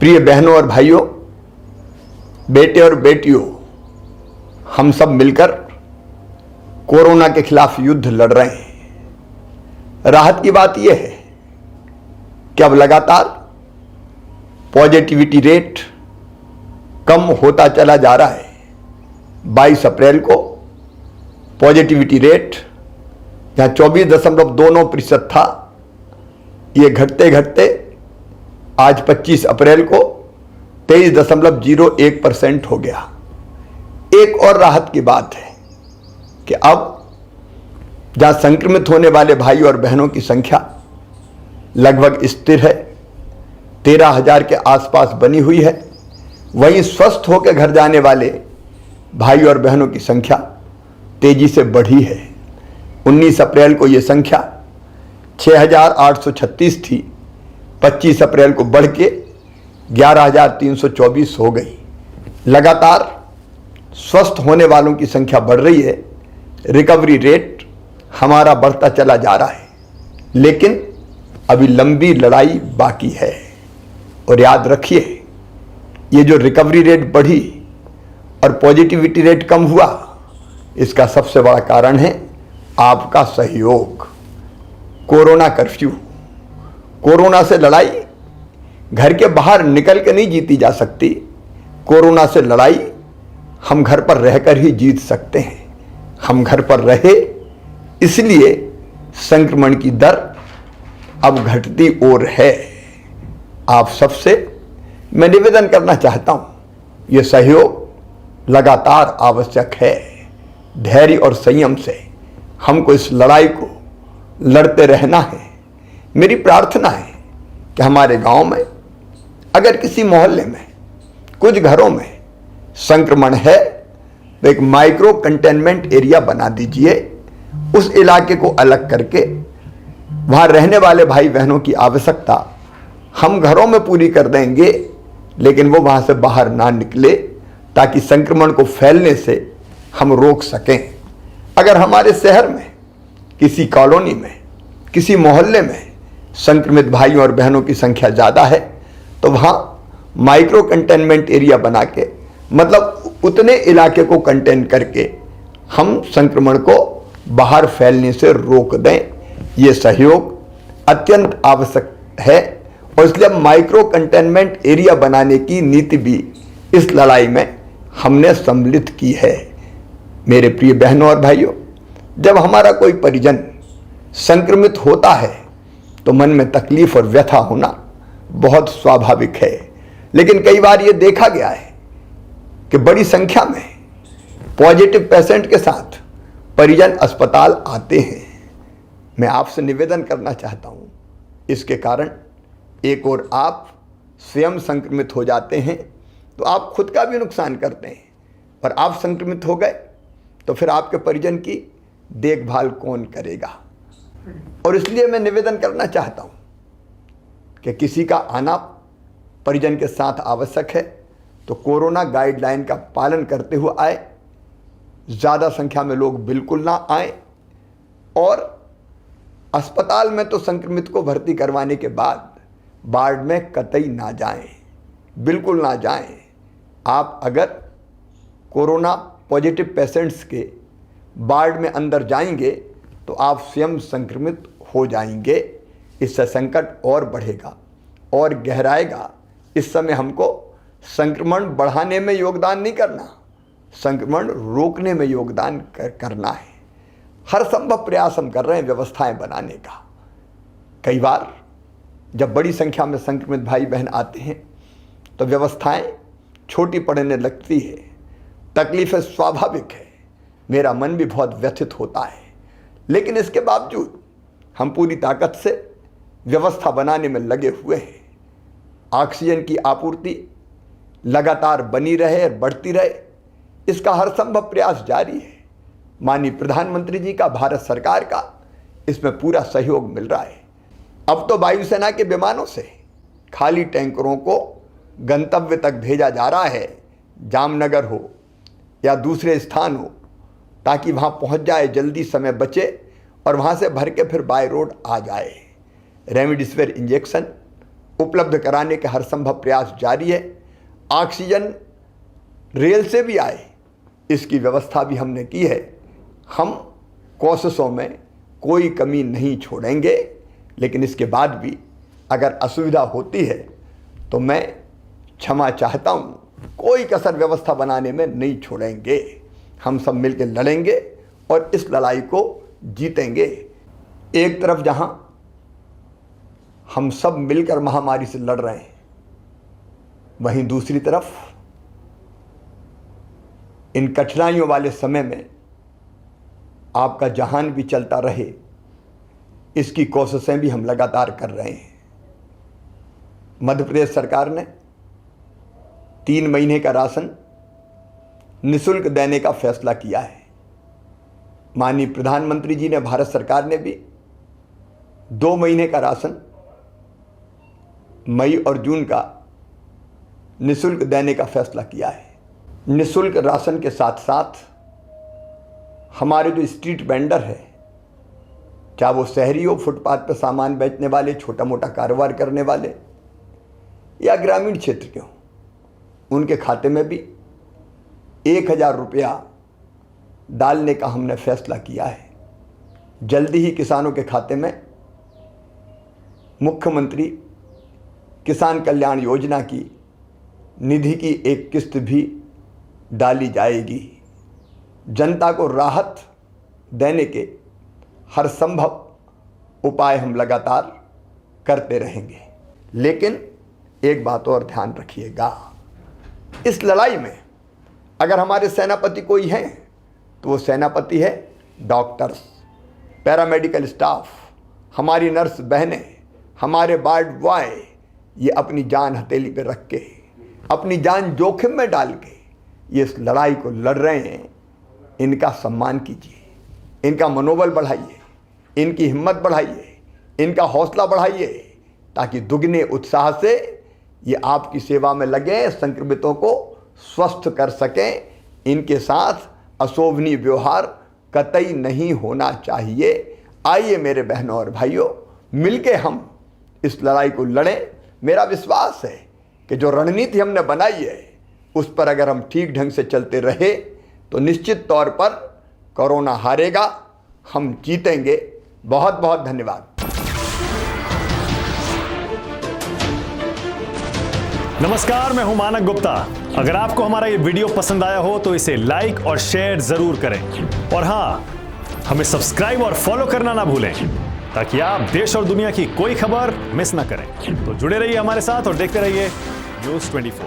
प्रिय बहनों और भाइयों, बेटे और बेटियों, हम सब मिलकर कोरोना के खिलाफ युद्ध लड़ रहे हैं। राहत की बात यह है कि अब लगातार पॉजिटिविटी रेट कम होता चला जा रहा है। 22 अप्रैल को पॉजिटिविटी रेट जहां 24.29% था, ये घटते घटते आज 25 अप्रैल को 23.01% हो गया। एक और राहत की बात है कि अब जहां संक्रमित होने वाले भाई और बहनों की संख्या लगभग स्थिर है, 13,000 के आसपास बनी हुई है, वहीं स्वस्थ होकर घर जाने वाले भाई और बहनों की संख्या तेजी से बढ़ी है। 19 अप्रैल को यह संख्या 6,836 थी, 25 अप्रैल को बढ़ के 11,324 हो गई। लगातार स्वस्थ होने वालों की संख्या बढ़ रही है, रिकवरी रेट हमारा बढ़ता चला जा रहा है, लेकिन अभी लंबी लड़ाई बाकी है। और याद रखिए, ये जो रिकवरी रेट बढ़ी और पॉजिटिविटी रेट कम हुआ, इसका सबसे बड़ा कारण है आपका सहयोग। कोरोना कर्फ्यू, कोरोना से लड़ाई घर के बाहर निकल के नहीं जीती जा सकती। कोरोना से लड़ाई हम घर पर रहकर ही जीत सकते हैं। हम घर पर रहे, इसलिए संक्रमण की दर अब घटती और है। आप सबसे मैं निवेदन करना चाहता हूं, यह सहयोग लगातार आवश्यक है। धैर्य और संयम से हमको इस लड़ाई को लड़ते रहना है। मेरी प्रार्थना है कि हमारे गांव में अगर किसी मोहल्ले में, कुछ घरों में संक्रमण है तो एक माइक्रो कंटेनमेंट एरिया बना दीजिए। उस इलाके को अलग करके वहां रहने वाले भाई बहनों की आवश्यकता हम घरों में पूरी कर देंगे, लेकिन वो वहां से बाहर ना निकले, ताकि संक्रमण को फैलने से हम रोक सकें। अगर हमारे शहर में, किसी कॉलोनी में, किसी मोहल्ले में संक्रमित भाइयों और बहनों की संख्या ज़्यादा है, तो वहाँ माइक्रो कंटेनमेंट एरिया बना के, मतलब उतने इलाके को कंटेन करके हम संक्रमण को बाहर फैलने से रोक दें। ये सहयोग अत्यंत आवश्यक है और इसलिए माइक्रो कंटेनमेंट एरिया बनाने की नीति भी इस लड़ाई में हमने सम्मिलित की है। मेरे प्रिय बहनों और भाइयों, जब हमारा कोई परिजन संक्रमित होता है तो मन में तकलीफ और व्यथा होना बहुत स्वाभाविक है, लेकिन कई बार ये देखा गया है कि बड़ी संख्या में पॉजिटिव पेशेंट के साथ परिजन अस्पताल आते हैं। मैं आपसे निवेदन करना चाहता हूँ, इसके कारण एक और आप स्वयं संक्रमित हो जाते हैं तो आप खुद का भी नुकसान करते हैं, और आप संक्रमित हो गए तो फिर आपके परिजन की देखभाल कौन करेगा। और इसलिए मैं निवेदन करना चाहता हूं कि किसी का आना परिजन के साथ आवश्यक है तो कोरोना गाइडलाइन का पालन करते हुए आए। ज़्यादा संख्या में लोग बिल्कुल ना आए, और अस्पताल में तो संक्रमित को भर्ती करवाने के बाद वार्ड में कतई ना जाएं, बिल्कुल ना जाएं। आप अगर कोरोना पॉजिटिव पेशेंट्स के वार्ड में अंदर जाएंगे तो आप स्वयं संक्रमित हो जाएंगे। इससे संकट और बढ़ेगा और गहराएगा। इस समय हमको संक्रमण बढ़ाने में योगदान नहीं करना, संक्रमण रोकने में योगदान करना है। हर संभव प्रयास हम कर रहे हैं व्यवस्थाएं बनाने का। कई बार जब बड़ी संख्या में संक्रमित भाई बहन आते हैं तो व्यवस्थाएं छोटी पड़ने लगती है, तकलीफें स्वाभाविक है, मेरा मन भी बहुत व्यथित होता है, लेकिन इसके बावजूद हम पूरी ताकत से व्यवस्था बनाने में लगे हुए हैं। ऑक्सीजन की आपूर्ति लगातार बनी रहे और बढ़ती रहे, इसका हर संभव प्रयास जारी है। माननीय प्रधानमंत्री जी का, भारत सरकार का इसमें पूरा सहयोग मिल रहा है। अब तो वायुसेना के विमानों से खाली टैंकरों को गंतव्य तक भेजा जा रहा है, जामनगर हो या दूसरे स्थान हो, ताकि वहाँ पहुँच जाए, जल्दी समय बचे और वहाँ से भर के फिर बाय रोड आ जाए। रेमडेसिविर इंजेक्शन उपलब्ध कराने के हर संभव प्रयास जारी है। ऑक्सीजन रेल से भी आए, इसकी व्यवस्था भी हमने की है। हम कोशिशों में कोई कमी नहीं छोड़ेंगे, लेकिन इसके बाद भी अगर असुविधा होती है तो मैं क्षमा चाहता हूँ। कोई कसर व्यवस्था बनाने में नहीं छोड़ेंगे। हम सब मिलकर लड़ेंगे और इस लड़ाई को जीतेंगे। एक तरफ जहाँ हम सब मिलकर महामारी से लड़ रहे हैं, वहीं दूसरी तरफ इन कठिनाइयों वाले समय में आपका जहान भी चलता रहे, इसकी कोशिशें भी हम लगातार कर रहे हैं। मध्य प्रदेश सरकार ने 3 महीने का राशन निःशुल्क देने का फैसला किया है। माननीय प्रधानमंत्री जी ने, भारत सरकार ने भी 2 महीने का राशन मई और जून का निःशुल्क देने का फैसला किया है। निःशुल्क राशन के साथ साथ हमारे जो स्ट्रीट वेंडर है, चाहे वो शहरी हो, फुटपाथ पर सामान बेचने वाले, छोटा मोटा कारोबार करने वाले, या ग्रामीण क्षेत्र के हों, उनके खाते में भी 1000 रुपया डालने का हमने फैसला किया है। जल्दी ही किसानों के खाते में मुख्यमंत्री किसान कल्याण योजना की निधि की एक किस्त भी डाली जाएगी। जनता को राहत देने के हर संभव उपाय हम लगातार करते रहेंगे। लेकिन एक बात और ध्यान रखिएगा, इस लड़ाई में अगर हमारे सेनापति कोई हैं तो वो सेनापति है डॉक्टर्स, पैरामेडिकल स्टाफ, हमारी नर्स बहनें, हमारे वार्ड बॉय। ये अपनी जान हथेली पे रख के, अपनी जान जोखिम में डाल के ये इस लड़ाई को लड़ रहे हैं। इनका सम्मान कीजिए, इनका मनोबल बढ़ाइए, इनकी हिम्मत बढ़ाइए, इनका हौसला बढ़ाइए, ताकि दुगने उत्साह से ये आपकी सेवा में लगे, संक्रमितों को स्वस्थ कर सकें। इनके साथ अशोभनीय व्यवहार कतई नहीं होना चाहिए। आइए मेरे बहनों और भाइयों, मिलके हम इस लड़ाई को लड़ें। मेरा विश्वास है कि जो रणनीति हमने बनाई है उस पर अगर हम ठीक ढंग से चलते रहे तो निश्चित तौर पर कोरोना हारेगा, हम जीतेंगे। बहुत बहुत धन्यवाद। नमस्कार, मैं हूं मानक गुप्ता। अगर आपको हमारा ये वीडियो पसंद आया हो तो इसे लाइक और शेयर जरूर करें, और हां, हमें सब्सक्राइब और फॉलो करना ना भूलें, ताकि आप देश और दुनिया की कोई खबर मिस ना करें। तो जुड़े रहिए हमारे साथ और देखते रहिए न्यूज़ 24।